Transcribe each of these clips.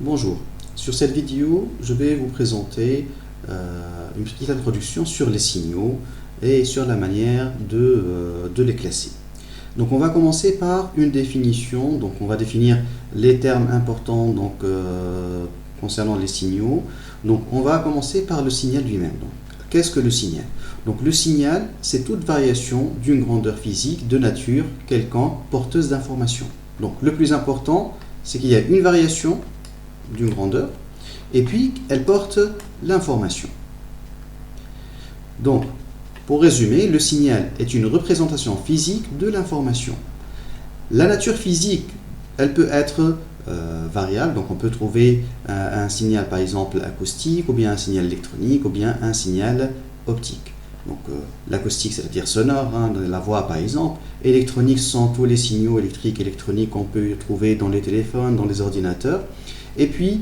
Bonjour, sur cette vidéo, je vais vous présenter une petite introduction sur les signaux et sur la manière de les classer. Donc on va commencer par une définition, donc on va définir les termes importants concernant les signaux. Donc on va commencer par le signal lui-même. Qu'est-ce que le signal? Donc le signal, c'est toute variation d'une grandeur physique de nature quelconque porteuse d'informations. Donc le plus important, c'est qu'il y a une variation d'une grandeur, et puis elle porte l'information. Donc, pour résumer, le signal est une représentation physique de l'information. La nature physique, elle peut être variable, donc on peut trouver un signal par exemple acoustique, ou bien un signal électronique, ou bien un signal optique. Donc l'acoustique, c'est-à-dire sonore, la voix par exemple. Électronique, ce sont tous les signaux électriques, électroniques qu'on peut trouver dans les téléphones, dans les ordinateurs. Et puis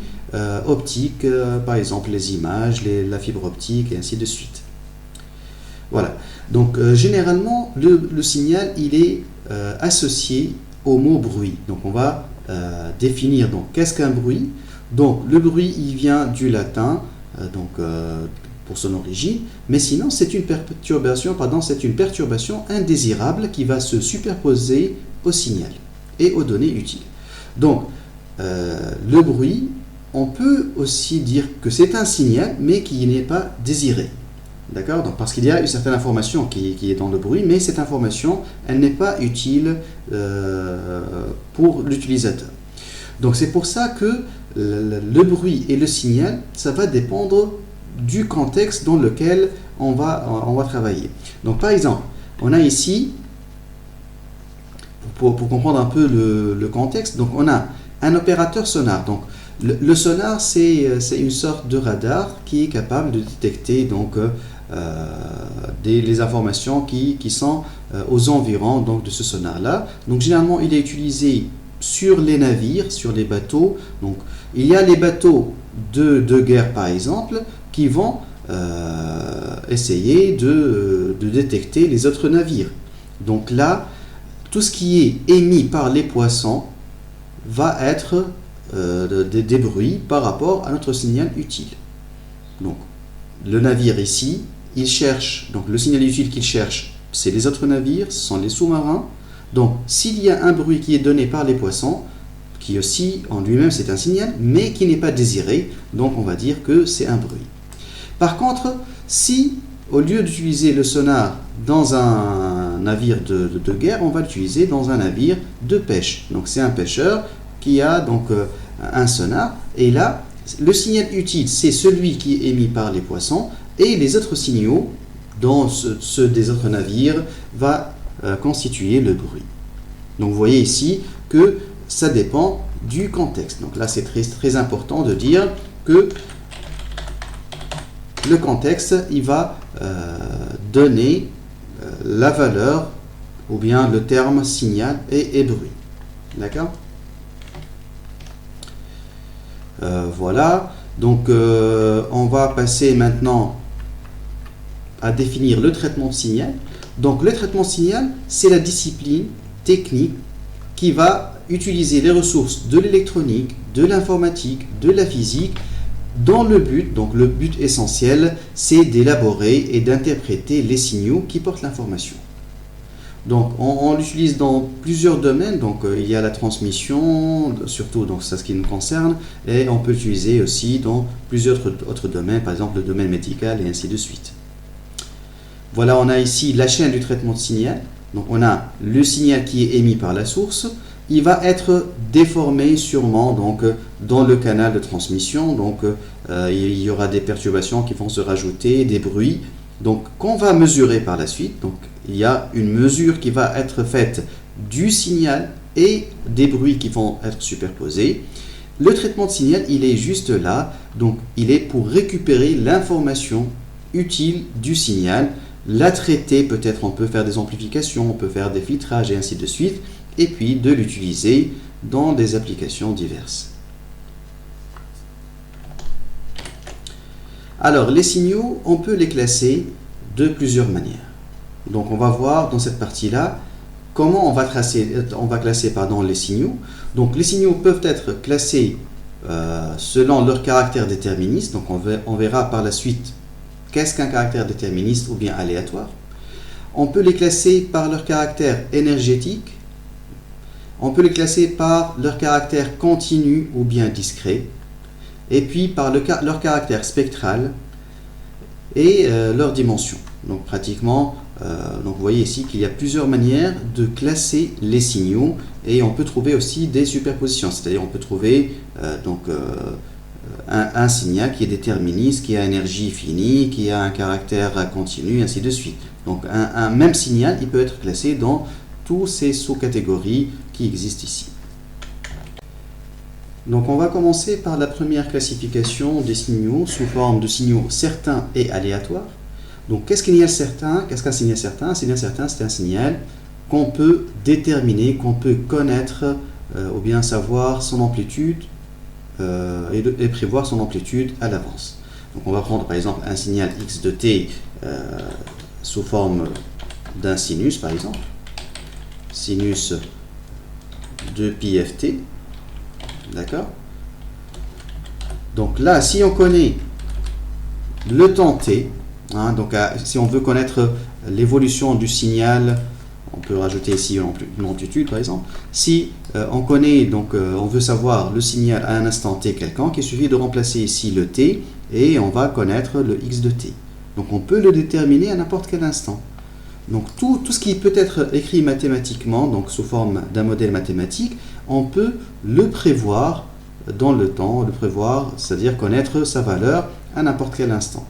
optique, par exemple les images, la fibre optique et ainsi de suite. Voilà. Donc généralement le signal il est associé au mot bruit. Donc on va définir donc qu'est-ce qu'un bruit. Donc le bruit il vient du latin pour son origine, mais sinon c'est une perturbation, indésirable qui va se superposer au signal et aux données utiles. Donc le bruit, on peut aussi dire que c'est un signal, mais qui n'est pas désiré. D'accord? Donc, parce qu'il y a une certaine information qui est dans le bruit, mais cette information, elle n'est pas utile pour l'utilisateur. Donc, c'est pour ça que le bruit et le signal, ça va dépendre du contexte dans lequel on va travailler. Donc, par exemple, on a ici, pour comprendre un peu le contexte, donc on a un opérateur sonar. Donc, le sonar, c'est une sorte de radar qui est capable de détecter les informations qui sont aux environs de ce sonar-là. Donc, généralement, il est utilisé sur les navires, sur les bateaux. Donc, il y a les bateaux de guerre, par exemple, qui vont essayer de détecter les autres navires. Donc là, tout ce qui est émis par les poissons va être des bruits par rapport à notre signal utile. Donc, le navire ici, il cherche, donc le signal utile qu'il cherche, c'est les autres navires, ce sont les sous-marins. Donc, s'il y a un bruit qui est donné par les poissons, qui aussi en lui-même c'est un signal, mais qui n'est pas désiré, donc on va dire que c'est un bruit. Par contre, si au lieu d'utiliser le sonar dans un navire de guerre, on va l'utiliser dans un navire de pêche. Donc c'est un pêcheur qui a donc un sonar, et là le signal utile c'est celui qui est émis par les poissons, et les autres signaux dont ceux des autres navires va constituer le bruit. Donc vous voyez ici que ça dépend du contexte. Donc là c'est très important de dire que le contexte il va donner la valeur ou bien le terme signal et bruit. D'accord? Voilà, donc on va passer maintenant à définir le traitement de signal. Donc le traitement de signal, c'est la discipline technique qui va utiliser les ressources de l'électronique, de l'informatique, de la physique, dans le but, donc le but essentiel, c'est d'élaborer et d'interpréter les signaux qui portent l'information. Donc on l'utilise dans plusieurs domaines, donc il y a la transmission, surtout donc c'est ce qui nous concerne, et on peut l'utiliser aussi dans plusieurs autres domaines, par exemple le domaine médical et ainsi de suite. Voilà, on a ici la chaîne du traitement de signal. Donc on a le signal qui est émis par la source, il va être déformé sûrement dans le canal de transmission, il y aura des perturbations qui vont se rajouter, des bruits, donc qu'on va mesurer par la suite. Donc il y a une mesure qui va être faite du signal et des bruits qui vont être superposés. Le traitement de signal, il est juste là, donc il est pour récupérer l'information utile du signal, la traiter, peut-être on peut faire des amplifications, on peut faire des filtrages et ainsi de suite, et puis de l'utiliser dans des applications diverses. Alors les signaux, on peut les classer de plusieurs manières. Donc on va voir dans cette partie-là comment on va classer les signaux. Donc les signaux peuvent être classés selon leur caractère déterministe. Donc on verra par la suite qu'est-ce qu'un caractère déterministe ou bien aléatoire. On peut les classer par leur caractère énergétique. On peut les classer par leur caractère continu ou bien discret. Et puis par leur caractère spectral et leur dimension. Donc pratiquement, donc vous voyez ici qu'il y a plusieurs manières de classer les signaux et on peut trouver aussi des superpositions, c'est-à-dire on peut trouver un signal qui est déterministe, qui a énergie finie, qui a un caractère continu, ainsi de suite. Donc un même signal, il peut être classé dans toutes ces sous-catégories qui existent ici. Donc on va commencer par la première classification des signaux sous forme de signaux certains et aléatoires. Donc qu'est-ce qu'un signal certain? Qu'est-ce qu'un signal certain? Un signal certain, c'est un signal qu'on peut déterminer, qu'on peut connaître ou bien savoir son amplitude et prévoir son amplitude à l'avance. Donc on va prendre par exemple un signal x de t sous forme d'un sinus par exemple, sinus de pi ft. D'accord? Donc là, si on connaît le temps t, donc si on veut connaître l'évolution du signal, on peut rajouter ici une amplitude par exemple. Si on connaît, donc on veut savoir le signal à un instant t quelconque, il suffit de remplacer ici le t et on va connaître le x de t. Donc on peut le déterminer à n'importe quel instant. Donc tout ce qui peut être écrit mathématiquement, donc sous forme d'un modèle mathématique, on peut le prévoir dans le temps, c'est-à-dire connaître sa valeur à n'importe quel instant.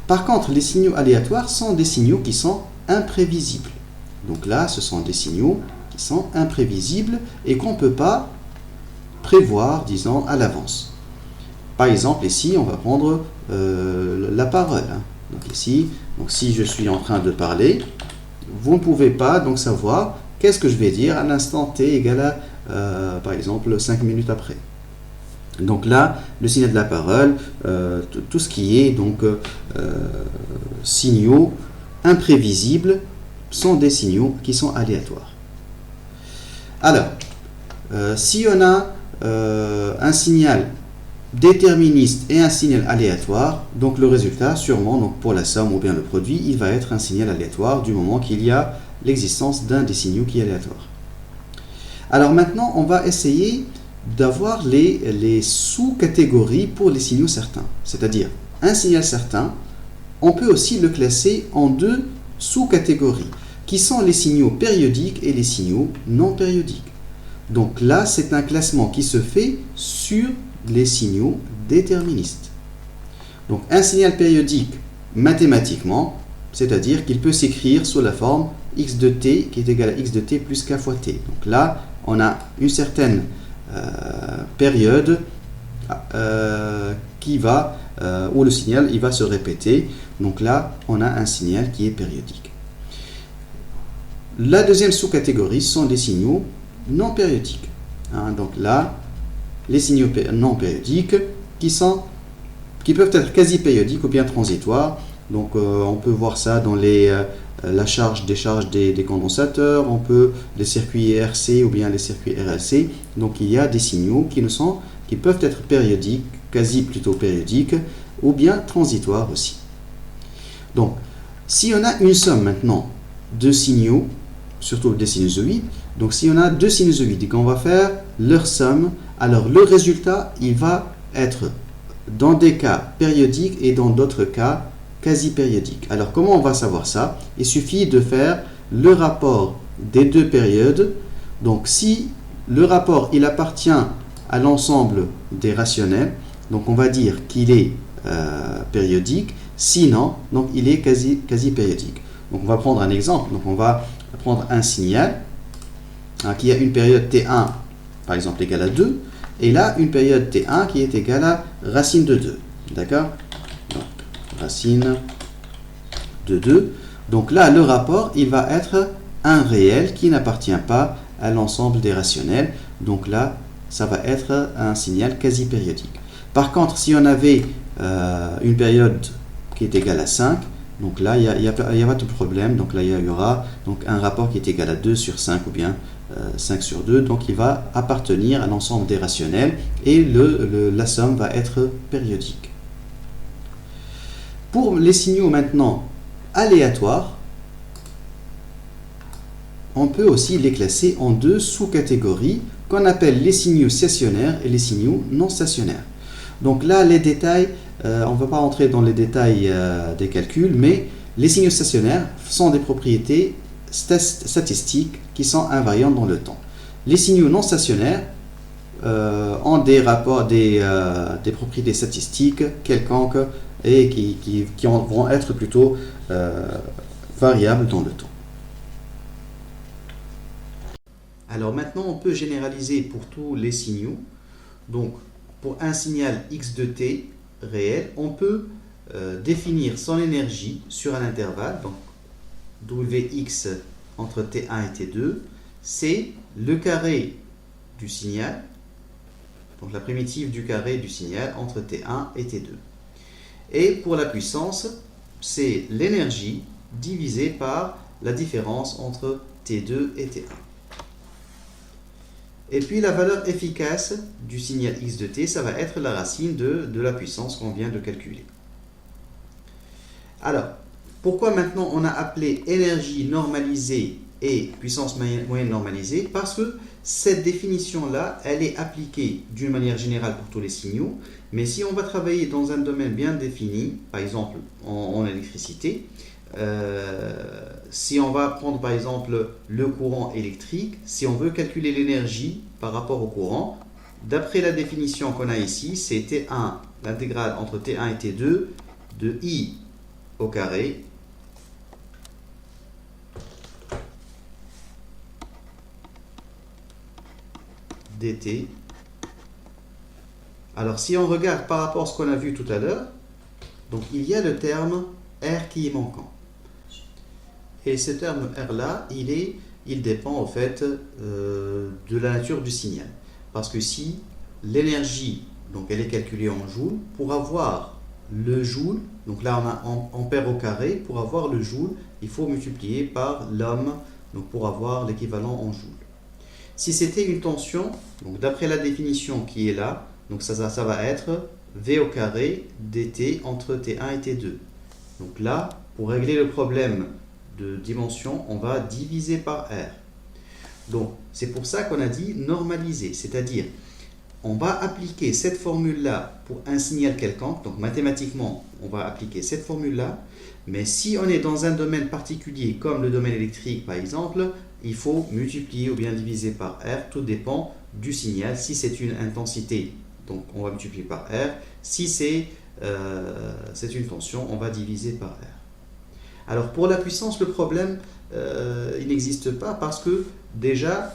Par contre, les signaux aléatoires sont des signaux qui sont imprévisibles. Donc là, ce sont des signaux qui sont imprévisibles et qu'on ne peut pas prévoir, disons, à l'avance. Par exemple, ici, on va prendre la parole. Donc ici, si je suis en train de parler, vous ne pouvez pas donc savoir qu'est-ce que je vais dire à l'instant t égal à, par exemple, 5 minutes après. Donc là, le signal de la parole, tout ce qui est donc signaux imprévisibles sont des signaux qui sont aléatoires. Alors, si on a un signal déterministe et un signal aléatoire, donc le résultat, sûrement, donc pour la somme ou bien le produit, il va être un signal aléatoire du moment qu'il y a l'existence d'un des signaux qui est aléatoire. Alors maintenant, on va essayer d'avoir les sous-catégories pour les signaux certains. C'est-à-dire, un signal certain, on peut aussi le classer en deux sous-catégories, qui sont les signaux périodiques et les signaux non périodiques. Donc là, c'est un classement qui se fait sur les signaux déterministes. Donc un signal périodique, mathématiquement, c'est-à-dire qu'il peut s'écrire sous la forme x de t qui est égal à x de t plus k fois t. Donc là, on a une certaine période où le signal il va se répéter. Donc là, on a un signal qui est périodique. La deuxième sous-catégorie sont les signaux non périodiques. Donc là, les signaux non périodiques qui peuvent être quasi périodiques ou bien transitoires. Donc on peut voir ça dans la décharge des condensateurs, on peut les circuits ERC ou bien les circuits RLC. Donc il y a des signaux qui peuvent être périodiques, quasi plutôt périodiques, ou bien transitoires aussi. Donc si on a une somme maintenant de signaux, surtout des sinusoïdes, donc si on a deux sinusoïdes et qu'on va faire leur somme, alors le résultat il va être dans des cas périodiques et dans d'autres cas quasi périodiques. Alors comment on va savoir ça? Il suffit de faire le rapport des deux périodes. Donc si le rapport il appartient à l'ensemble des rationnels, donc on va dire qu'il est périodique, sinon donc il est quasi périodique. Donc on va prendre un exemple. Donc on va prendre un signal qui a une période t1 par exemple égale à 2 et là une période t1 qui est égale à racine de 2. D'accord? Donc racine de 2. Donc là le rapport il va être un réel qui n'appartient pas à l'ensemble des rationnels. Donc là ça va être un signal quasi périodique. Par contre si on avait une période qui est égale à 5, donc là il n'y a pas de problème. Donc là il y aura donc un rapport qui est égal à 2 sur 5 ou bien 5 sur 2, donc il va appartenir à l'ensemble des rationnels et la somme va être périodique. Pour les signaux maintenant aléatoires, on peut aussi les classer en deux sous-catégories qu'on appelle les signaux stationnaires et les signaux non stationnaires. Donc là, les détails, on ne va pas rentrer dans les détails des calculs, mais les signaux stationnaires sont des propriétés statistiques qui sont invariantes dans le temps. Les signaux non stationnaires ont des propriétés statistiques quelconques et qui vont être plutôt variables dans le temps. Alors maintenant, on peut généraliser pour tous les signaux. Donc, pour un signal x de t réel, on peut définir son énergie sur un intervalle. Donc, Wx entre t1 et t2, c'est le carré du signal, donc la primitive du carré du signal entre t1 et t2. Et pour la puissance, c'est l'énergie divisée par la différence entre t2 et t1. Et puis la valeur efficace du signal x de t, ça va être la racine de la puissance qu'on vient de calculer. Alors, pourquoi maintenant on a appelé énergie normalisée et puissance moyenne normalisée? Parce que cette définition-là, elle est appliquée d'une manière générale pour tous les signaux, mais si on va travailler dans un domaine bien défini, par exemple en électricité, si on va prendre par exemple le courant électrique, si on veut calculer l'énergie par rapport au courant, d'après la définition qu'on a ici, c'est T1, l'intégrale entre T1 et T2 de I au carré dt. Alors si on regarde par rapport à ce qu'on a vu tout à l'heure, donc il y a le terme R qui est manquant. Et ce terme R là, il dépend en fait de la nature du signal. Parce que si l'énergie, donc elle est calculée en joules, pour avoir le joule, donc là on a ampère au carré, pour avoir le joule, il faut multiplier par l'ohm, donc pour avoir l'équivalent en joules. Si c'était une tension, donc d'après la définition qui est là, donc ça va être V au carré dt entre T1 et T2. Donc là, pour régler le problème de dimension, on va diviser par R. Donc c'est pour ça qu'on a dit normaliser, c'est-à-dire on va appliquer cette formule-là pour un signal quelconque, donc mathématiquement on va appliquer cette formule-là, mais si on est dans un domaine particulier comme le domaine électrique par exemple, il faut multiplier ou bien diviser par R, tout dépend du signal. Si c'est une intensité, donc on va multiplier par R, si c'est une tension, on va diviser par R. Alors pour la puissance, le problème, il n'existe pas parce que déjà,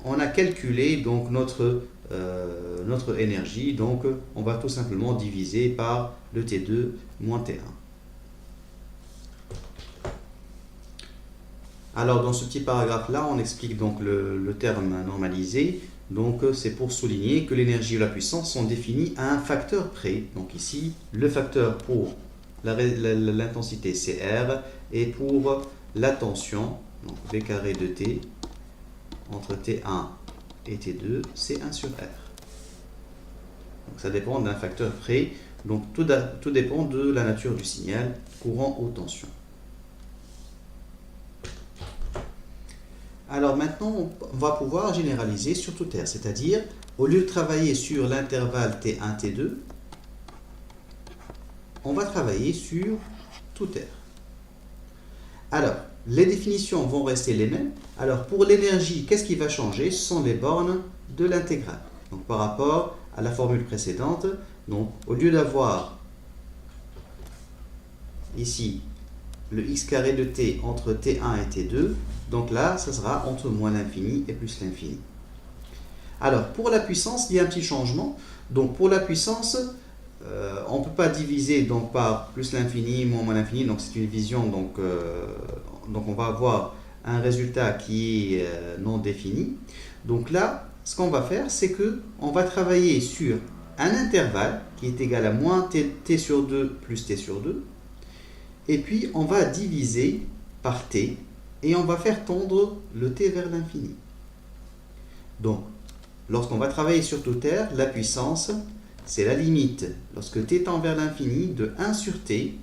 on a calculé donc notre énergie, donc on va tout simplement diviser par le T2 moins T1. Alors dans ce petit paragraphe-là, on explique donc le terme normalisé. Donc c'est pour souligner que l'énergie et la puissance sont définies à un facteur près. Donc ici, le facteur pour l'intensité c'est R, et pour la tension, donc V carré de T entre T1 et T2, c'est 1 sur R. Donc ça dépend d'un facteur près, donc tout dépend de la nature du signal, courant ou tension. Alors maintenant, on va pouvoir généraliser sur tout R, c'est-à-dire, au lieu de travailler sur l'intervalle T1, T2, on va travailler sur tout R. Alors, les définitions vont rester les mêmes. Alors, pour l'énergie, qu'est-ce qui va changer? Ce sont les bornes de l'intégrale. Donc, par rapport à la formule précédente, donc, au lieu d'avoir ici le x carré de t entre t1 et t2, donc là, ça sera entre moins l'infini et plus l'infini. Alors, pour la puissance, il y a un petit changement. Donc, pour la puissance, on ne peut pas diviser donc, par plus l'infini, moins l'infini, donc c'est une division, donc on va avoir un résultat qui est non défini. Donc là, ce qu'on va faire, c'est qu'on va travailler sur un intervalle qui est égal à moins t sur 2 plus t sur 2, et puis on va diviser par t, et on va faire tendre le t vers l'infini. Donc, lorsqu'on va travailler sur toute R, la puissance, c'est la limite, lorsque t tend vers l'infini, de 1 sur t,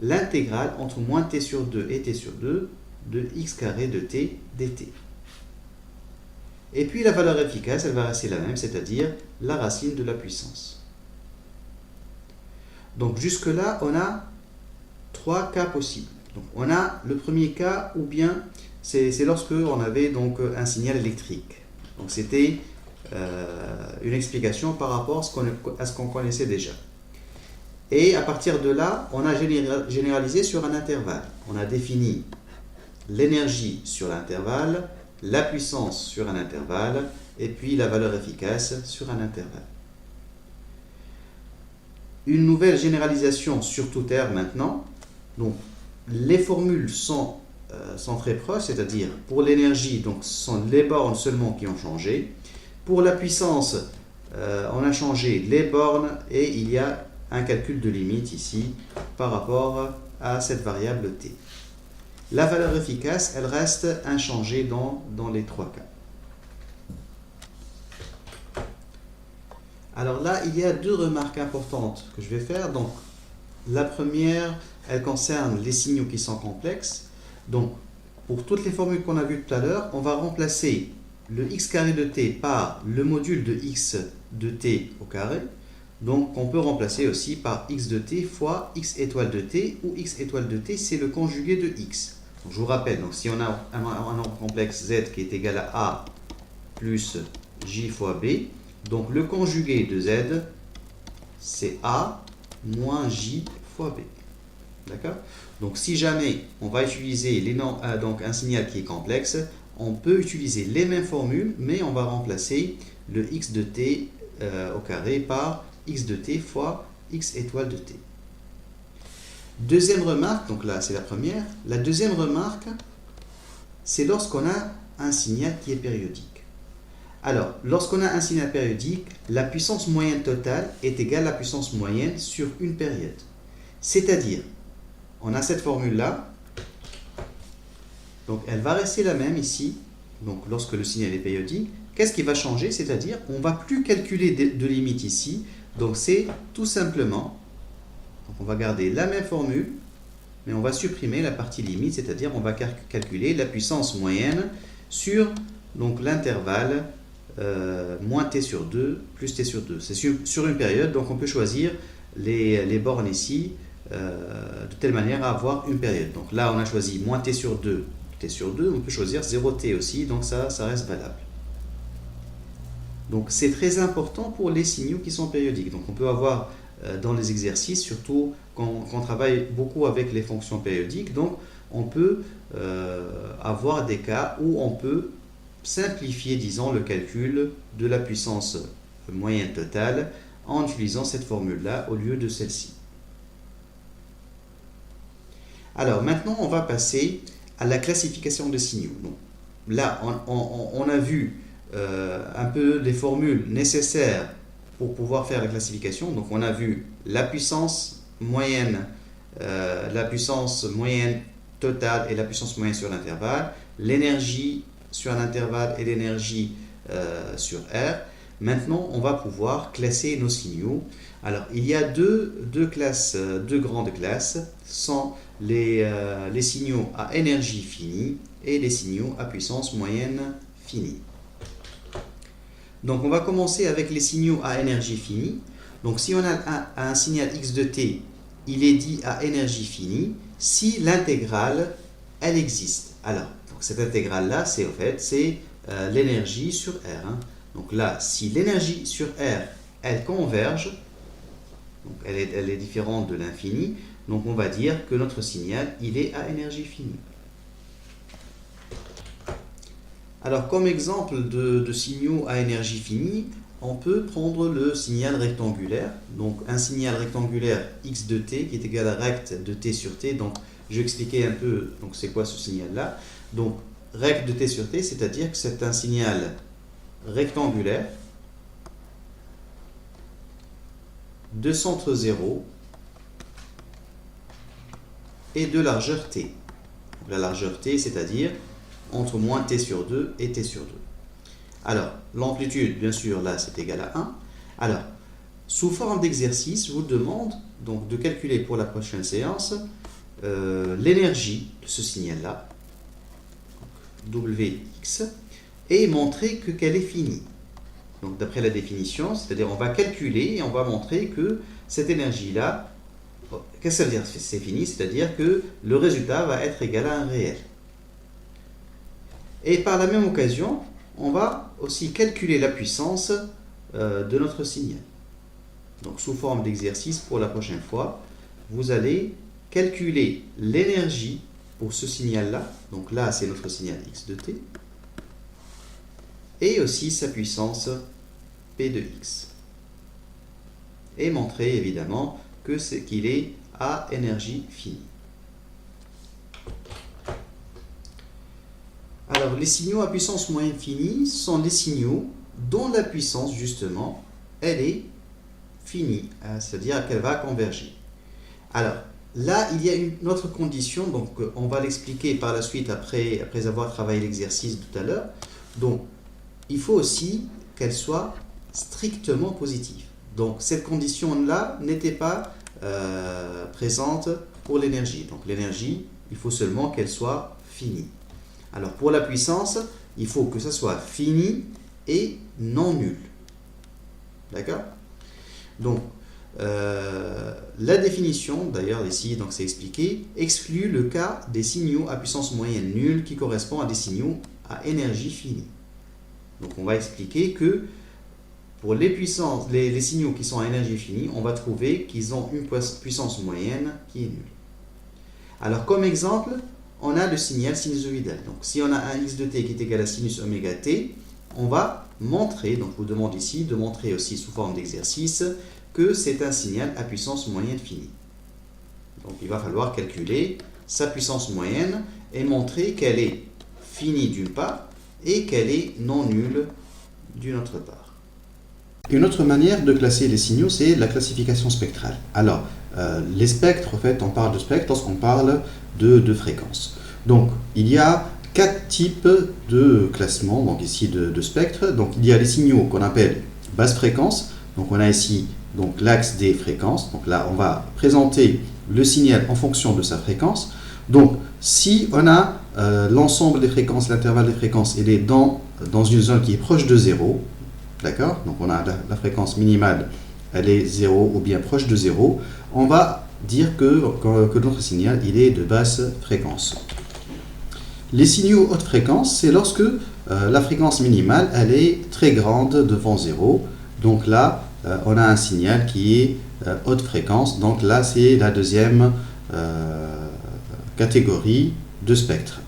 l'intégrale entre moins t sur 2 et t sur 2 de x carré de t dt. Et puis la valeur efficace, elle va rester la même, c'est-à-dire la racine de la puissance. Donc jusque-là, on a 3 cas possibles. Donc on a le premier cas, ou bien c'est lorsque on avait donc un signal électrique. Donc c'était une explication par rapport à ce qu'on connaissait déjà. Et à partir de là, on a généralisé sur un intervalle. On a défini l'énergie sur l'intervalle, la puissance sur un intervalle, et puis la valeur efficace sur un intervalle. Une nouvelle généralisation sur toute R maintenant. Donc, les formules sont très proches, c'est-à-dire pour l'énergie, donc ce sont les bornes seulement qui ont changé. Pour la puissance, on a changé les bornes et il y a un calcul de limite ici par rapport à cette variable t. La valeur efficace, elle reste inchangée dans les 3 cas. Alors là, il y a 2 remarques importantes que je vais faire. Donc, la première, elle concerne les signaux qui sont complexes. Donc, pour toutes les formules qu'on a vues tout à l'heure, on va remplacer le x carré de t par le module de x de t au carré. Donc, on peut remplacer aussi par x de t fois x étoile de t, où x étoile de t, c'est le conjugué de x. Donc, je vous rappelle, donc, si on a un nombre complexe z qui est égal à a plus j fois b, donc le conjugué de z, c'est a moins j fois b. D'accord? Donc, si jamais on va utiliser donc un signal qui est complexe, on peut utiliser les mêmes formules, mais on va remplacer le x de t au carré par x de t fois x étoile de t. Deuxième remarque, donc là c'est la première. La deuxième remarque, c'est lorsqu'on a un signal qui est périodique. Alors, lorsqu'on a un signal périodique, la puissance moyenne totale est égale à la puissance moyenne sur une période. C'est-à-dire, on a cette formule-là, donc elle va rester la même ici, donc lorsque le signal est périodique. Qu'est-ce qui va changer? C'est-à-dire, on ne va plus calculer de limite ici, donc c'est tout simplement, donc on va garder la même formule, mais on va supprimer la partie limite, c'est-à-dire on va calculer la puissance moyenne sur l'intervalle moins t sur 2 plus t sur 2. C'est sur une période, donc on peut choisir les bornes ici de telle manière à avoir une période. Donc là, on a choisi moins t sur 2, t sur 2, on peut choisir 0t aussi, donc ça reste valable. Donc c'est très important pour les signaux qui sont périodiques. Donc on peut avoir dans les exercices, surtout quand on travaille beaucoup avec les fonctions périodiques, donc on peut avoir des cas où on peut simplifier, disons, le calcul de la puissance moyenne totale en utilisant cette formule-là au lieu de celle-ci. Alors maintenant, on va passer à la classification des signaux. Donc, là, on a vu un peu les formules nécessaires pour pouvoir faire la classification. Donc on a vu la puissance moyenne totale et la puissance moyenne sur l'intervalle, l'énergie sur un intervalle et l'énergie sur R. Maintenant, on va pouvoir classer nos signaux. Alors, il y a deux grandes classes, sont les signaux à énergie finie et les signaux à puissance moyenne finie. Donc, on va commencer avec les signaux à énergie finie. Donc, si on a un signal x de t, il est dit à énergie finie si l'intégrale, elle existe. Alors, cette intégrale-là, c'est l'énergie sur R. Hein. Donc là, si l'énergie sur R, elle converge, donc elle est différente de l'infini, donc on va dire que notre signal, il est à énergie finie. Alors, comme exemple de signaux à énergie finie, on peut prendre le signal rectangulaire. Donc, un signal rectangulaire x de t qui est égal à rect de t sur t. Donc, je vais expliquer un peu c'est quoi ce signal-là. Donc, rect de t sur t, c'est-à-dire que c'est un signal rectangulaire de centre 0 et de largeur t. Donc, la largeur t, c'est-à-dire entre moins t sur 2 et t sur 2. Alors, l'amplitude, bien sûr, là, c'est égal à 1. Alors, sous forme d'exercice, je vous demande donc de calculer pour la prochaine séance l'énergie de ce signal-là, Wx, et montrer qu'elle est finie. Donc, d'après la définition, c'est-à-dire on va calculer et on va montrer que cette énergie-là, qu'est-ce que ça veut dire? C'est fini, c'est-à-dire que le résultat va être égal à un réel. Et par la même occasion, on va aussi calculer la puissance de notre signal. Donc, sous forme d'exercice, pour la prochaine fois, vous allez calculer l'énergie pour ce signal-là. Donc là, c'est notre signal x de t. Et aussi sa puissance p de x. Et montrer évidemment qu'il est à énergie finie. Alors, les signaux à puissance moyenne finie sont les signaux dont la puissance, justement, elle est finie, c'est-à-dire qu'elle va converger. Alors, là, il y a une autre condition, donc on va l'expliquer par la suite après avoir travaillé l'exercice tout à l'heure. Donc, il faut aussi qu'elle soit strictement positive. Donc, cette condition-là n'était pas présente pour l'énergie. Donc, l'énergie, il faut seulement qu'elle soit finie. Alors, pour la puissance, il faut que ça soit fini et non nul. D'accord? Donc, la définition, d'ailleurs ici, donc c'est expliqué, exclut le cas des signaux à puissance moyenne nulle qui correspondent à des signaux à énergie finie. Donc, on va expliquer que pour les signaux qui sont à énergie finie, on va trouver qu'ils ont une puissance moyenne qui est nulle. Alors, comme exemple, on a le signal sinusoïdal. Donc, si on a un x de t qui est égal à sinus oméga t, on va montrer, donc je vous demande ici de montrer aussi sous forme d'exercice, que c'est un signal à puissance moyenne finie. Donc, il va falloir calculer sa puissance moyenne et montrer qu'elle est finie d'une part et qu'elle est non nulle d'une autre part. Une autre manière de classer les signaux, c'est la classification spectrale. Alors, les spectres, en fait, on parle de spectres lorsqu'on parle de fréquences. Donc, il y a 4 types de classement, donc ici de spectres. Donc, il y a les signaux qu'on appelle basse fréquence. Donc, on a ici donc l'axe des fréquences. Donc là, on va présenter le signal en fonction de sa fréquence. Donc, si on a l'ensemble des fréquences, l'intervalle des fréquences, il est dans une zone qui est proche de 0, d'accord? Donc, on a la fréquence minimale, elle est 0 ou bien proche de 0. On va dire que notre signal, il est de basse fréquence. Les signaux haute fréquence, c'est lorsque la fréquence minimale, elle est très grande devant 0. Donc là, on a un signal qui est haute fréquence. Donc là, c'est la deuxième catégorie de spectre.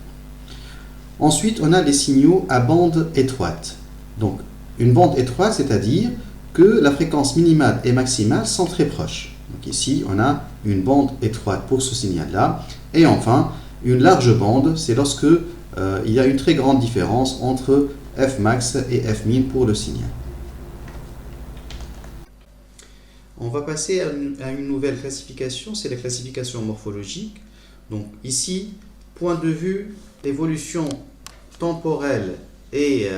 Ensuite, on a les signaux à bande étroite. Donc, une bande étroite, c'est-à-dire que la fréquence minimale et maximale sont très proches. Donc ici, on a une bande étroite pour ce signal-là. Et enfin, une large bande, c'est lorsque il y a une très grande différence entre Fmax et Fmin pour le signal. On va passer à une nouvelle classification, c'est la classification morphologique. Donc ici, point de vue évolution temporelle et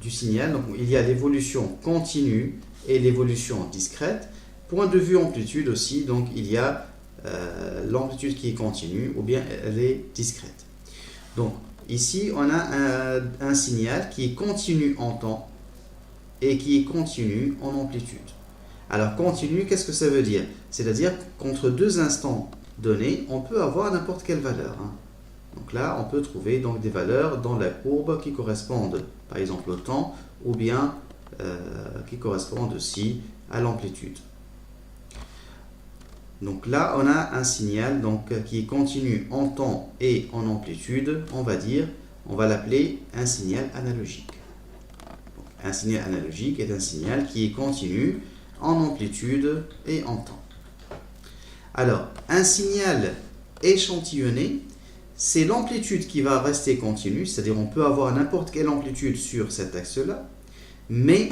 du signal. Donc il y a l'évolution continue et l'évolution discrète. Point de vue amplitude aussi, donc il y a l'amplitude qui est continue ou bien elle est discrète. Donc ici on a un signal qui est continu en temps et qui est continu en amplitude. Alors continu, qu'est-ce que ça veut dire? C'est-à-dire qu'entre deux instants donnés, on peut avoir n'importe quelle valeur. Donc là, on peut trouver donc des valeurs dans la courbe qui correspondent par exemple au temps ou bien qui correspondent aussi à l'amplitude. Donc là, on a un signal donc, qui est continu en temps et en amplitude. On va l'appeler un signal analogique. Donc, un signal analogique est un signal qui est continu en amplitude et en temps. Alors, un signal échantillonné, c'est l'amplitude qui va rester continue, c'est-à-dire on peut avoir n'importe quelle amplitude sur cet axe-là, mais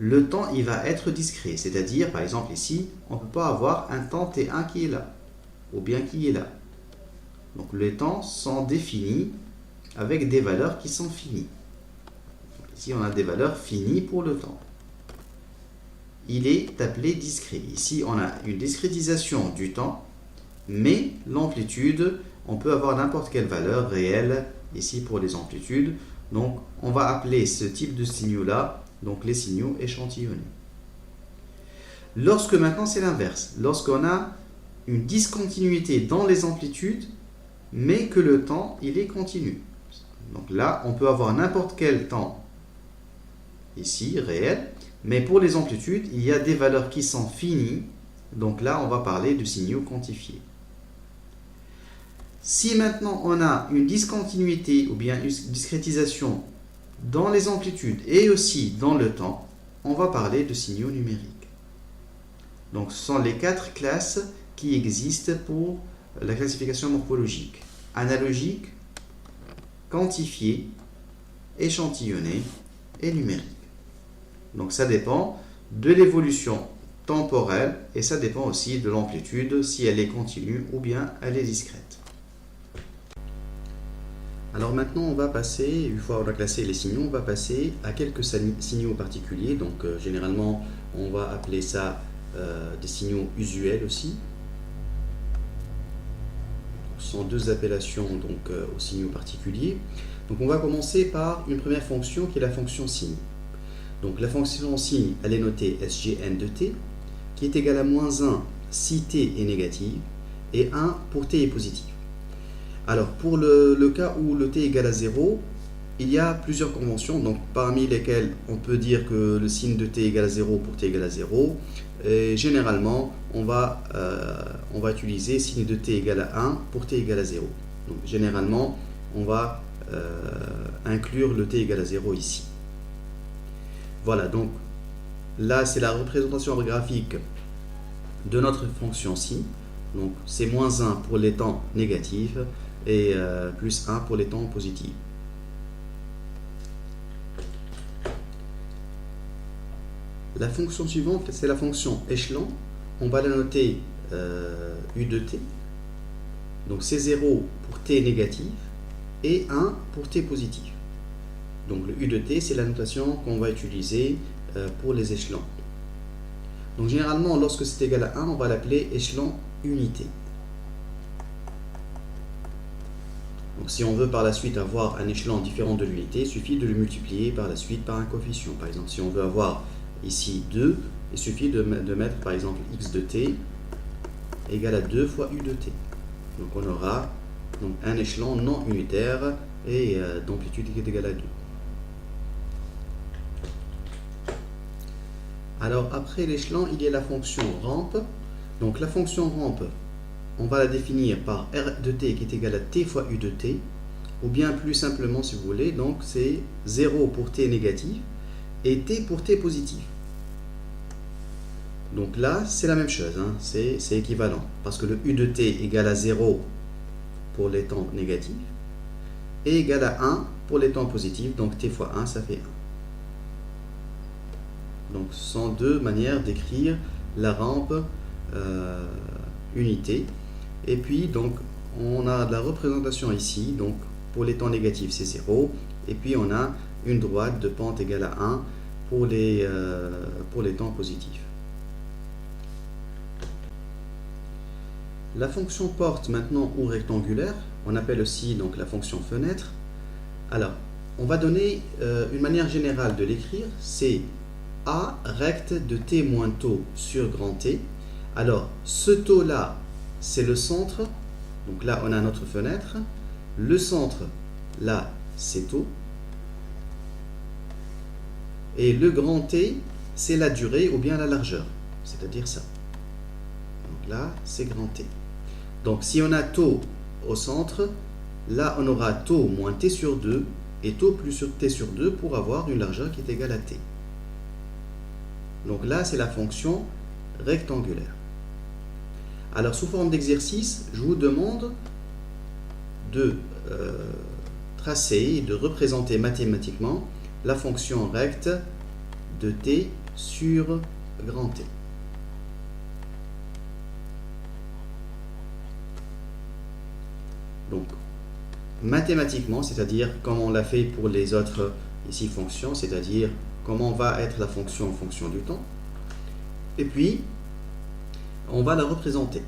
le temps, il va être discret. C'est-à-dire, par exemple ici, on ne peut pas avoir un temps T1 qui est là, ou bien qui est là. Donc les temps sont définis avec des valeurs qui sont finies. Ici, on a des valeurs finies pour le temps. Il est appelé discret. Ici, on a une discrétisation du temps, mais l'amplitude, on peut avoir n'importe quelle valeur réelle ici pour les amplitudes. Donc, on va appeler ce type de signaux-là, donc les signaux échantillonnés. Lorsque maintenant, c'est l'inverse. Lorsqu'on a une discontinuité dans les amplitudes, mais que le temps, il est continu. Donc là, on peut avoir n'importe quel temps ici, réel, mais pour les amplitudes, il y a des valeurs qui sont finies. Donc là, on va parler de signaux quantifiés. Si maintenant on a une discontinuité ou bien une discrétisation dans les amplitudes et aussi dans le temps, on va parler de signaux numériques. Donc ce sont les 4 classes qui existent pour la classification morphologique. Analogique, quantifié, échantillonné et numérique. Donc ça dépend de l'évolution temporelle et ça dépend aussi de l'amplitude, si elle est continue ou bien elle est discrète. Alors maintenant on va passer, une fois on a classé les signaux, on va passer à quelques signaux particuliers. Donc généralement on va appeler ça des signaux usuels aussi. Ce sont 2 appellations donc, aux signaux particuliers. Donc on va commencer par une première fonction qui est la fonction signe. Donc la fonction signe, elle est notée SGN de t, qui est égale à -1 si t est négatif et 1 pour t est positif. Alors pour le cas où le t est égal à 0, il y a plusieurs conventions, donc parmi lesquelles on peut dire que le signe de t est égal à 0 pour t égal à 0. Et généralement, on va utiliser signe de t égal à 1 pour t égal à 0. Donc généralement, on va inclure le t égal à 0 ici. Voilà, donc là c'est la représentation graphique de notre fonction signe. Donc c'est -1 pour les temps négatifs et +1 pour les temps positifs. La fonction suivante, c'est la fonction échelon. On va la noter U de t. Donc c'est 0 pour t négatif et 1 pour t positif. Donc le U de t, c'est la notation qu'on va utiliser pour les échelons. Donc généralement, lorsque c'est égal à 1, on va l'appeler échelon unité. Donc si on veut par la suite avoir un échelon différent de l'unité, il suffit de le multiplier par la suite par un coefficient. Par exemple, si on veut avoir ici 2, il suffit de mettre par exemple x de t égale à 2 fois u de t. Donc on aura donc, un échelon non unitaire et d'amplitude qui est égale à 2. Alors après l'échelon, il y a la fonction rampe. Donc la fonction rampe, on va la définir par r de t qui est égal à t fois u de t, ou bien plus simplement si vous voulez, donc c'est 0 pour t négatif et t pour t positif. Donc là, c'est la même chose, hein, c'est équivalent, parce que le u de t égale à 0 pour les temps négatifs et égal à 1 pour les temps positifs, donc t fois 1, ça fait 1. Donc ce sont 2 manières d'écrire la rampe unité. Et puis, donc, on a de la représentation ici, donc pour les temps négatifs, c'est 0, et puis on a une droite de pente égale à 1 pour les temps positifs. La fonction porte maintenant ou rectangulaire, on appelle aussi donc la fonction fenêtre. Alors, on va donner une manière générale de l'écrire, c'est A rect de t moins taux sur grand T. Alors, ce taux-là, c'est le centre. Donc là, on a notre fenêtre. Le centre, là, c'est taux. Et le grand T, c'est la durée ou bien la largeur, c'est-à-dire ça. Donc là, c'est grand T. Donc si on a taux au centre, là, on aura taux moins T sur 2 et taux plus sur T sur 2 pour avoir une largeur qui est égale à T. Donc là, c'est la fonction rectangulaire. Alors, sous forme d'exercice, je vous demande de tracer et de représenter mathématiquement la fonction recte de t sur grand T. Donc, mathématiquement, c'est-à-dire comme on l'a fait pour les autres ici fonction, c'est-à-dire comment va être la fonction en fonction du temps. Et puis, on va la représenter.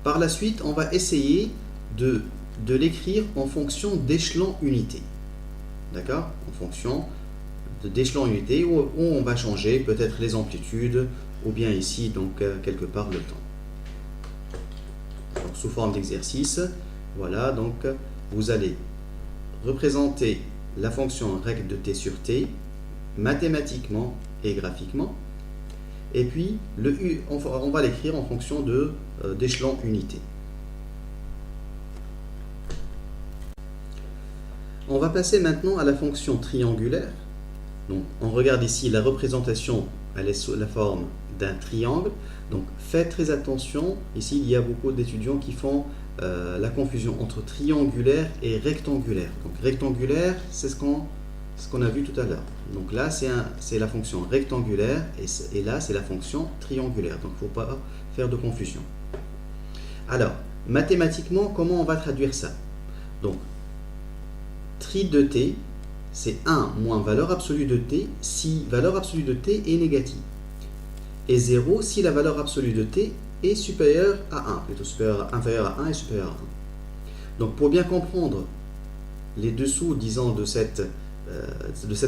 Par la suite, on va essayer de l'écrire en fonction d'échelon unité. D'accord? En fonction d'échelon unité, où on va changer peut-être les amplitudes, ou bien ici, donc quelque part, le temps. Donc, sous forme d'exercice, voilà, donc vous allez représenter la fonction rect de t sur t, mathématiquement et graphiquement. Et puis, le U, on va l'écrire en fonction d'échelon unité. On va passer maintenant à la fonction triangulaire. Donc, on regarde ici la représentation, elle est sous la forme d'un triangle. Donc, faites très attention. Ici, il y a beaucoup d'étudiants qui font la confusion entre triangulaire et rectangulaire. Donc, rectangulaire, c'est ce qu'on a vu tout à l'heure. Donc là, c'est la fonction rectangulaire et là, c'est la fonction triangulaire. Donc, il ne faut pas faire de confusion. Alors, mathématiquement, comment on va traduire ça? Donc, tri de t, c'est 1 moins valeur absolue de t si valeur absolue de t est négative. Et 0 si la valeur absolue de t est supérieure à 1, plutôt inférieure à 1 et supérieure à 1. Donc, pour bien comprendre les dessous, disons, de cette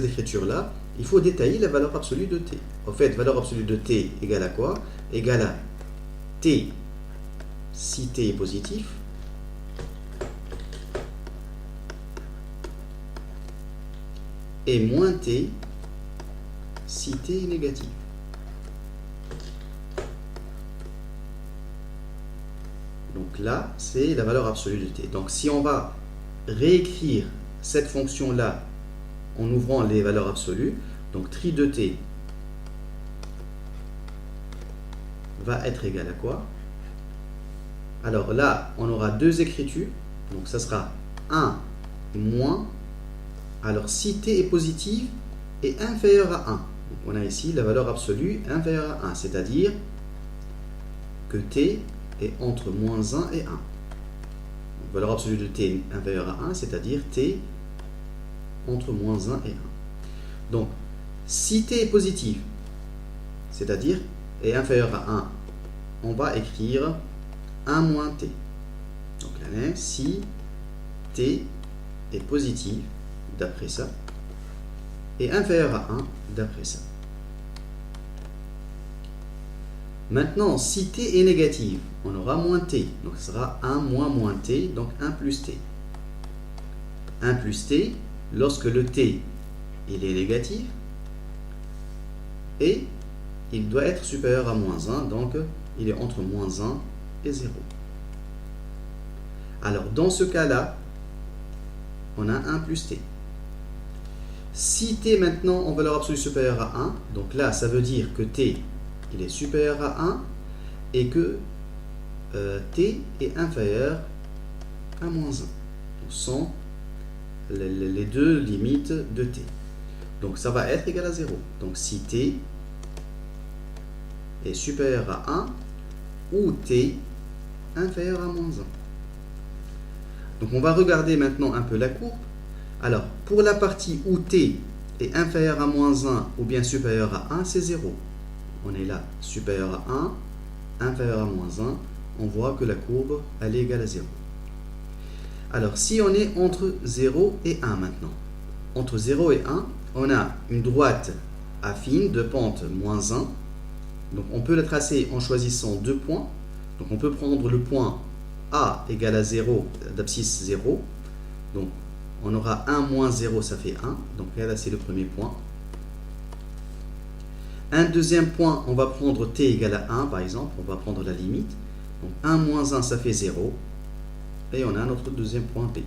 écriture-là, il faut détailler la valeur absolue de t. En fait, valeur absolue de t égale à quoi? Égale à t si t est positif, et moins t si t est négatif. Donc là, c'est la valeur absolue de t. Donc si on va réécrire cette fonction-là en ouvrant les valeurs absolues, donc tri de t va être égal à quoi? Alors là, on aura deux écritures, donc ça sera 1 moins, alors si t est positive et inférieur à 1, donc on a ici la valeur absolue inférieure à 1, c'est-à-dire que t est entre moins 1 et 1. Donc, valeur absolue de t inférieure à 1, c'est-à-dire t entre moins 1 et 1. Donc, si t est positif, c'est-à-dire est inférieur à 1, on va écrire 1 moins t. Donc là, si t est positif, d'après ça, et inférieur à 1, d'après ça. Maintenant, si t est négatif, on aura moins t. Donc, ce sera 1 moins t, donc 1 plus t. 1 plus t, lorsque le t il est négatif, et il doit être supérieur à moins 1, donc il est entre moins 1 et 0. Alors, dans ce cas-là, on a 1 plus t. Si t maintenant en valeur absolue supérieure à 1, donc là, ça veut dire que t il est supérieur à 1 et que t est inférieur à moins 1. Ce sont les deux limites de t. Donc ça va être égal à 0. Donc si t est supérieur à 1 ou t inférieur à moins 1. Donc on va regarder maintenant un peu la courbe. Alors pour la partie où t est inférieur à moins 1 ou bien supérieur à 1, c'est 0. On est là, supérieur à 1, inférieur à moins 1, on voit que la courbe, elle est égale à 0. Alors, si on est entre 0 et 1 maintenant, entre 0 et 1, on a une droite affine de pente moins 1. Donc, on peut la tracer en choisissant deux points. Donc, on peut prendre le point A égale à 0, d'abscisse 0. Donc, on aura 1 moins 0, ça fait 1. Donc, là, c'est le premier point. Un deuxième point, on va prendre t égale à 1, par exemple. On va prendre la limite. Donc, 1 moins 1, ça fait 0. Et on a notre deuxième point P.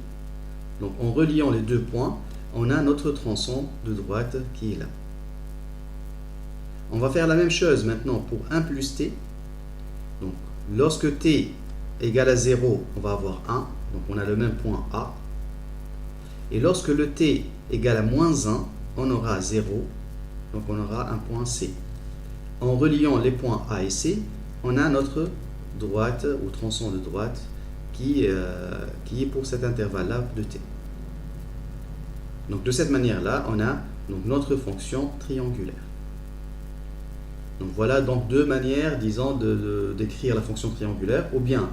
Donc, en reliant les deux points, on a notre tronçon de droite qui est là. On va faire la même chose maintenant pour 1 plus t. Donc, lorsque t égale à 0, on va avoir 1. Donc, on a le même point A. Et lorsque le t égale à moins 1, on aura 0. Donc, on aura un point C. En reliant les points A et C, on a notre droite ou tronçon de droite qui est pour cet intervalle-là de t. Donc de cette manière-là, on a donc notre fonction triangulaire. Donc voilà donc deux manières, disons, d'écrire la fonction triangulaire, ou bien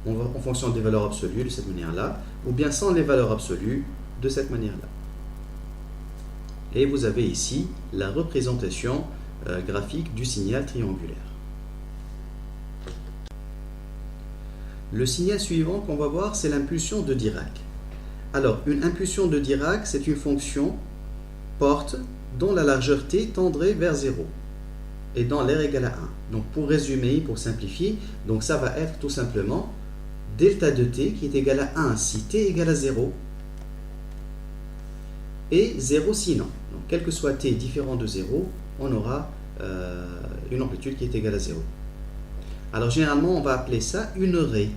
on va en fonction des valeurs absolues de cette manière-là, ou bien sans les valeurs absolues de cette manière-là. Et vous avez ici la représentation graphique du signal triangulaire. Le signal suivant qu'on va voir, c'est l'impulsion de Dirac. Alors, une impulsion de Dirac, c'est une fonction porte dont la largeur t tendrait vers 0 et dans l'air égale à 1. Donc, pour résumer, pour simplifier, donc ça va être tout simplement delta de t qui est égal à 1 si t égale à 0 et 0 sinon. Donc, quel que soit t différent de 0, on aura une amplitude qui est égale à 0. Alors, généralement, on va appeler ça une raie.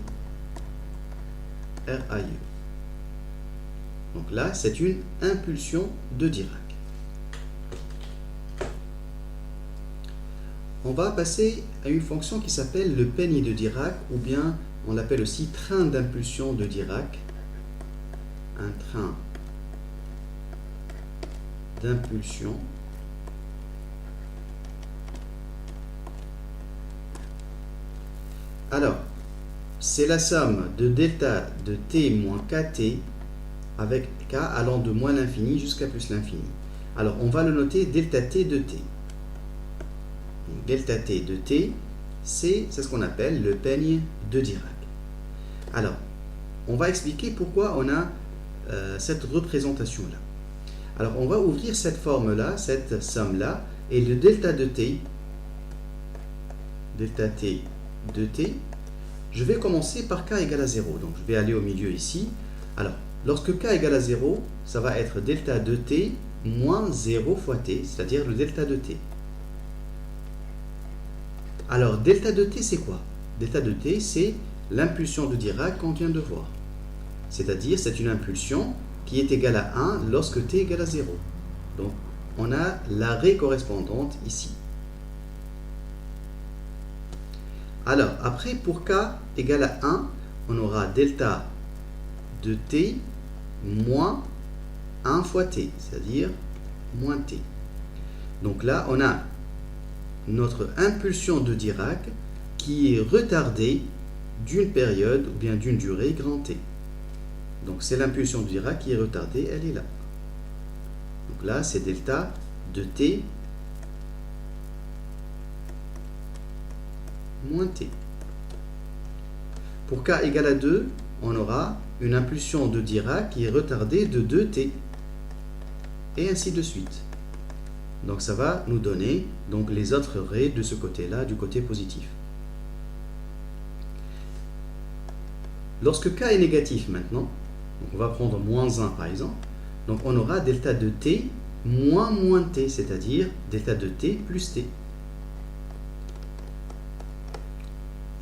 R-A-I-E. Donc là, c'est une impulsion de Dirac. On va passer à une fonction qui s'appelle le peigne de Dirac, ou bien on l'appelle aussi train d'impulsion de Dirac. Un train d'impulsion alors, c'est la somme de delta de t moins kt avec k allant de moins l'infini jusqu'à plus l'infini. Alors, on va le noter delta t de t. Donc, delta t de t, c'est ce qu'on appelle le peigne de Dirac. Alors, on va expliquer pourquoi on a cette représentation-là. Alors, on va ouvrir cette forme-là, cette somme-là, et le delta de t de t, je vais commencer par k égale à 0. Donc, je vais aller au milieu ici. Alors, lorsque k égale à 0, ça va être delta de t moins 0 fois t, c'est-à-dire le delta de t. Alors, delta de t, c'est quoi? Delta de t, c'est l'impulsion de Dirac qu'on vient de voir. C'est-à-dire, c'est une impulsion qui est égale à 1 lorsque t égale à 0. Donc, on a la raie correspondante ici. Alors, après, pour k égale à 1, on aura delta de t moins 1 fois t, c'est-à-dire moins t. Donc là, on a notre impulsion de Dirac qui est retardée d'une période ou bien d'une durée grand t. Donc c'est l'impulsion de Dirac qui est retardée, elle est là. Donc là, c'est delta de t moins t. Pour k égale à 2, on aura une impulsion de Dirac qui est retardée de 2t. Et ainsi de suite. Donc ça va nous donner donc, les autres raies de ce côté-là, du côté positif. Lorsque k est négatif maintenant, donc on va prendre moins 1 par exemple, donc on aura delta de t moins moins t, c'est-à-dire delta de t plus t.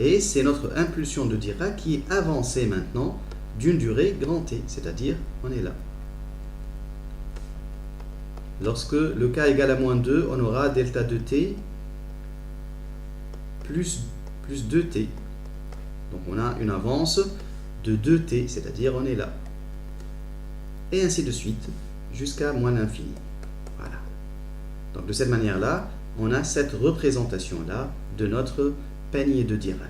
Et c'est notre impulsion de Dirac qui est avancée maintenant d'une durée grand t, c'est-à-dire on est là. Lorsque le k égale à moins 2, on aura delta de t plus 2t. Donc on a une avance de 2t, c'est-à-dire on est là. Et ainsi de suite, jusqu'à moins l'infini. Voilà. Donc de cette manière-là, on a cette représentation-là de notre peigne de Dirac.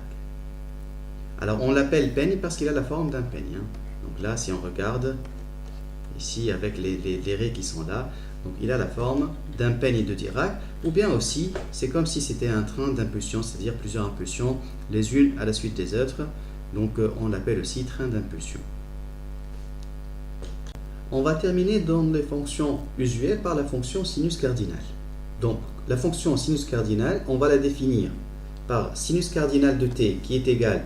Alors on l'appelle peigne parce qu'il a la forme d'un peigne. Donc là, si on regarde, ici avec les raies qui sont là, donc il a la forme d'un peigne de Dirac, ou bien aussi, c'est comme si c'était un train d'impulsion, c'est-à-dire plusieurs impulsions, les unes à la suite des autres, donc on l'appelle aussi train d'impulsion. On va terminer dans les fonctions usuelles par la fonction sinus cardinal. Donc la fonction sinus cardinal, on va la définir par sinus cardinal de t qui est égal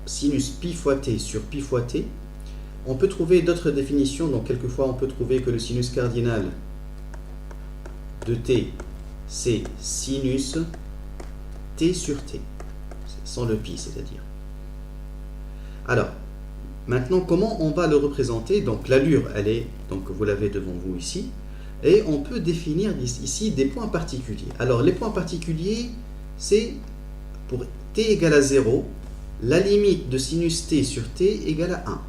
sinus pi fois t sur pi fois t. On peut trouver d'autres définitions, donc quelquefois on peut trouver que le sinus cardinal de t, c'est sinus t sur t, sans le pi, c'est-à-dire. Alors, maintenant, comment on va le représenter? Donc l'allure, elle est, donc vous l'avez devant vous ici, et on peut définir ici des points particuliers. Alors, les points particuliers, c'est pour t égale à 0, la limite de sinus t sur t égale à 1.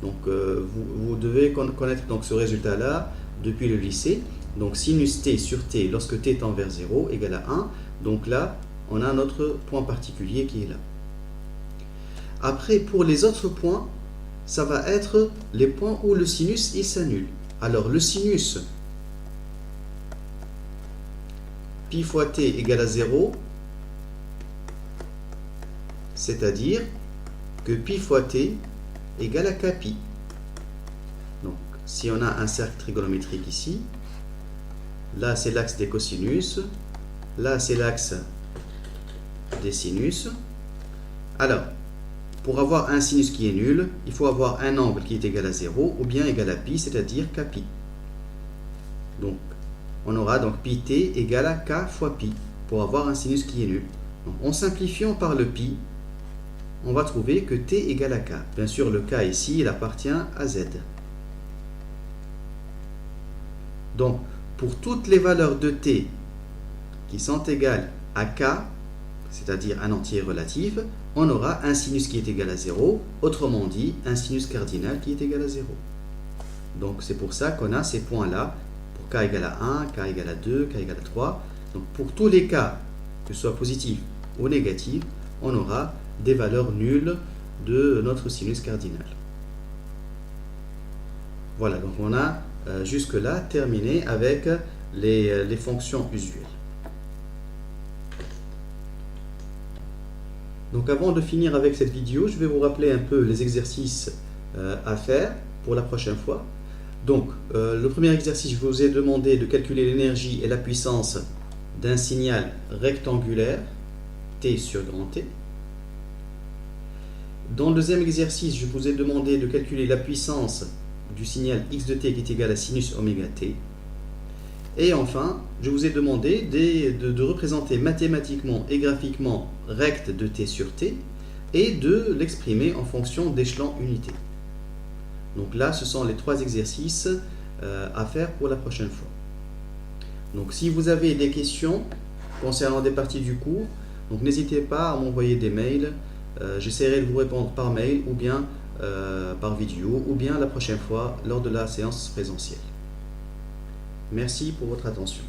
Donc vous devez connaître donc ce résultat-là depuis le lycée. Donc sinus t sur t lorsque t tend vers 0 égale à 1. Donc là, on a notre point particulier qui est là. Après, pour les autres points, ça va être les points où le sinus il s'annule. Alors le sinus pi fois t égale à 0, c'est-à-dire que pi fois t égale à kpi. Donc si on a un cercle trigonométrique ici, là c'est l'axe des cosinus, là c'est l'axe des sinus. Alors, pour avoir un sinus qui est nul, il faut avoir un angle qui est égal à 0 ou bien égal à pi, c'est-à-dire kpi. Donc, on aura donc pi t égale à k fois pi pour avoir un sinus qui est nul. Donc, en simplifiant par le pi, on va trouver que t égale à k. Bien sûr, le k ici, il appartient à z. Donc, pour toutes les valeurs de t qui sont égales à k, c'est-à-dire un entier relatif, on aura un sinus qui est égal à 0, autrement dit, un sinus cardinal qui est égal à 0. Donc c'est pour ça qu'on a ces points-là, pour k égale à 1, k égale à 2, k égale à 3. Donc pour tous les cas, que ce soit positif ou négatif, on aura des valeurs nulles de notre sinus cardinal. Voilà, donc on a jusque-là terminé avec les fonctions usuelles. Donc avant de finir avec cette vidéo, je vais vous rappeler un peu les exercices à faire pour la prochaine fois. Donc le premier exercice, je vous ai demandé de calculer l'énergie et la puissance d'un signal rectangulaire t sur grand T. Dans le deuxième exercice, je vous ai demandé de calculer la puissance du signal x de t qui est égal à sinus oméga t. Et enfin, je vous ai demandé de représenter mathématiquement et graphiquement rect de t sur t et de l'exprimer en fonction d'échelon unité. Donc là, ce sont les trois exercices à faire pour la prochaine fois. Donc si vous avez des questions concernant des parties du cours, donc n'hésitez pas à m'envoyer des mails. J'essaierai de vous répondre par mail ou bien par vidéo ou bien la prochaine fois lors de la séance présentielle. Merci pour votre attention.